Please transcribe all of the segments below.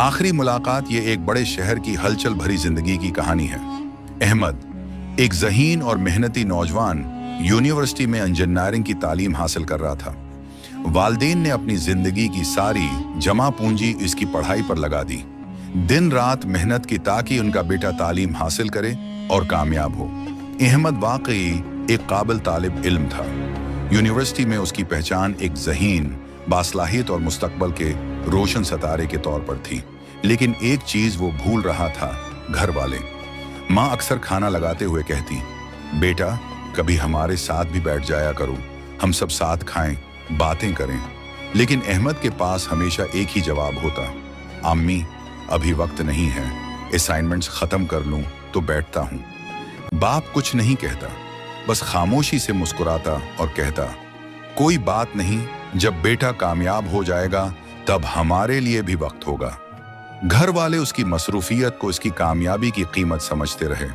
आखिरी मुलाकात ये एक बड़े शहर की हलचल भरी जिंदगी की कहानी है। अहमद, एक ज़हीन और मेहनती नौजवान, यूनिवर्सिटी में इंजीनियरिंग की तालीम हासिल कर रहा था। वालिदैन ने अपनी जिंदगी की सारी जमा पूंजी इसकी पढ़ाई पर लगा दी। दिन रात मेहनत की ताकि उनका बेटा तालीम हासिल करे और कामयाब हो। अहमद वाकई एक काबिल तालिब इल्म था। यूनिवर्सिटी में उसकी पहचान एक ज़हीन, बासलाहियत और मुस्तकबल के रोशन सितारे के तौर पर थी। लेकिन एक चीज वो भूल रहा था, घर वाले। माँ अक्सर खाना लगाते हुए कहती, बेटा कभी हमारे साथ भी बैठ जाया करो, हम सब साथ खाएं, बातें करें। लेकिन अहमद के पास हमेशा एक ही जवाब होता, अम्मी अभी वक्त नहीं है, असाइनमेंट्स खत्म कर लूं तो बैठता हूं। बाप कुछ नहीं कहता, बस खामोशी से मुस्कुराता और कहता, कोई बात नहीं, जब बेटा कामयाब हो जाएगा तब हमारे लिए भी वक्त होगा। घर वाले उसकी मसरूफियत को इसकी कामयाबी की कीमत समझते रहे।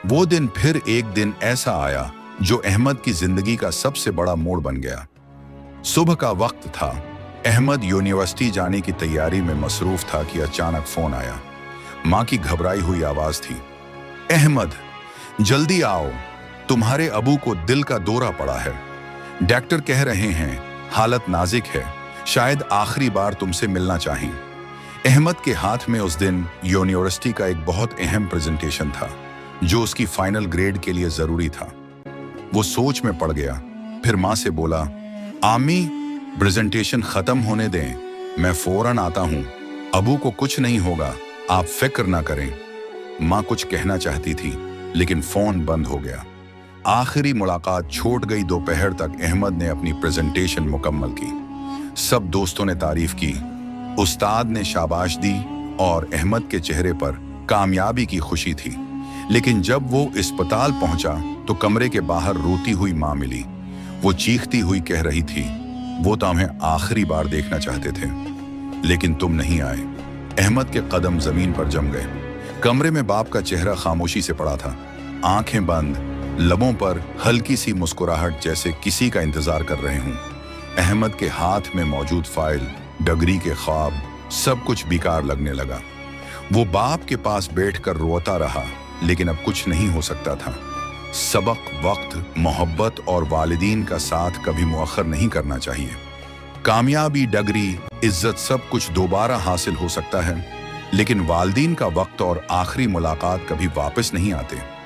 वो दिन फिर एक दिन ऐसा आया जो अहमद की जिंदगी का सबसे बड़ा मोड़ बन गया। सुबह का वक्त था, अहमद यूनिवर्सिटी जाने की तैयारी में मसरूफ था कि अचानक फोन आया। माँ की घबराई हुई आवाज थी, अहमद जल्दी आओ, तुम्हारे अबू को दिल का दौरा पड़ा है। डॉक्टर कह रहे हैं हालत नाजुक है, शायद आखिरी बार तुमसे मिलना चाहें। अहमद के हाथ में उस दिन यूनिवर्सिटी का एक बहुत अहम प्रेजेंटेशन था जो उसकी फाइनल ग्रेड के लिए जरूरी था। वो सोच में पड़ गया, फिर माँ से बोला, आमी प्रेजेंटेशन खत्म होने दें, मैं फौरन आता हूँ, अबू को कुछ नहीं होगा, आप फिक्र ना करें। माँ कुछ कहना चाहती थी लेकिन फोन बंद हो गया। आखिरी मुलाकात छूट गई। दोपहर तक अहमद ने अपनी प्रेजेंटेशन मुकम्मल की। सब दोस्तों ने तारीफ की, उस्ताद ने शाबाश दी और अहमद के चेहरे पर कामयाबी की खुशी थी। लेकिन जब वो अस्पताल पहुंचा तो कमरे के बाहर रोती हुई माँ मिली। वो चीखती हुई कह रही थी, वो तो हमें आखिरी बार देखना चाहते थे लेकिन तुम नहीं आए। अहमद के कदम जमीन पर जम गए। कमरे में बाप का चेहरा खामोशी से पड़ा था, आंखें बंद, लबों पर हल्की सी मुस्कुराहट, जैसे किसी का इंतजार कर रहे हूं। अहमद के हाथ में मौजूद फाइल, डिग्री के ख्वाब, सब कुछ बेकार लगने लगा। वो बाप के पास बैठकर रोता रहा लेकिन अब कुछ नहीं हो सकता था। सबक, वक्त, मोहब्बत और वालिदीन का साथ कभी मुअख्खर नहीं करना चाहिए। कामयाबी, डिग्री, इज्जत, सब कुछ दोबारा हासिल हो सकता है लेकिन वालिदीन का वक्त और आखिरी मुलाकात कभी वापस नहीं आते।